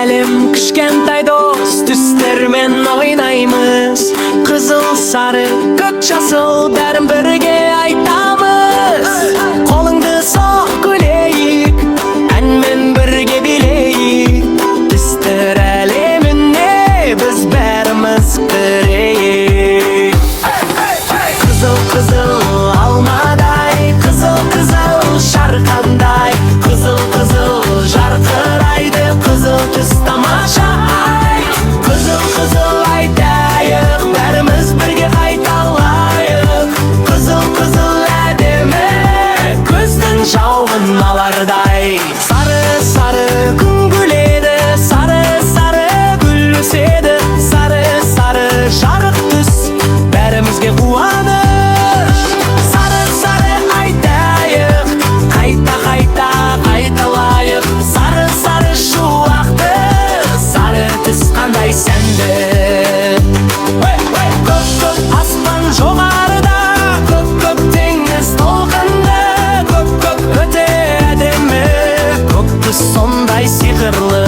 Әлем кішкентай дос, түстермен ойнаймыз. Қызыл, сары, көк, жасыл, бәрін бірге айтамыз. Қолыңды соқ күлейік, әнмен бірге билейік. Түстер әлеміне біз бәріміз кірейік. Қызыл, қызыл алмадай, қызыл, қызыл шарқандай, қызыл, қызыл жарқырайды, қызыл түс тамаша ай. Қызыл, қызыл айтайық, бәріміз бірге қайталайық. Қызыл, қызыл әдемі, көздің жауын алардай. Сары, сары күн күледі, сары, сары гүл өседі. Сары, сары жарық түс, бәрімізге қуаныш. Сары, сары айтайық, қайта, қайта қайталайық. Сары, сары шуақты, сары түс қандай сәнді. Көк, көк аспан жоғарыда, көк, көк теңіз толқынды. Көк, көк өте әдемі, көк түс сондай сиқырлы.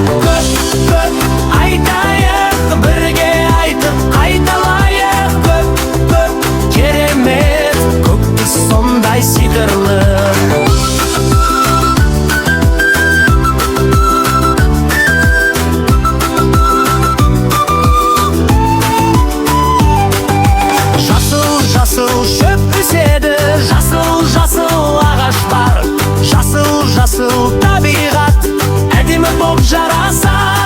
Көк, көк айтайық, бірге айтып қайталайық. Көк, көк керемет, көк түс сондай сиқырлы. Жасыл, жасыл шөп өседі, жасыл, жасыл ағаш бар. Жасыл, жасыл табиғат әдемі боп жараса.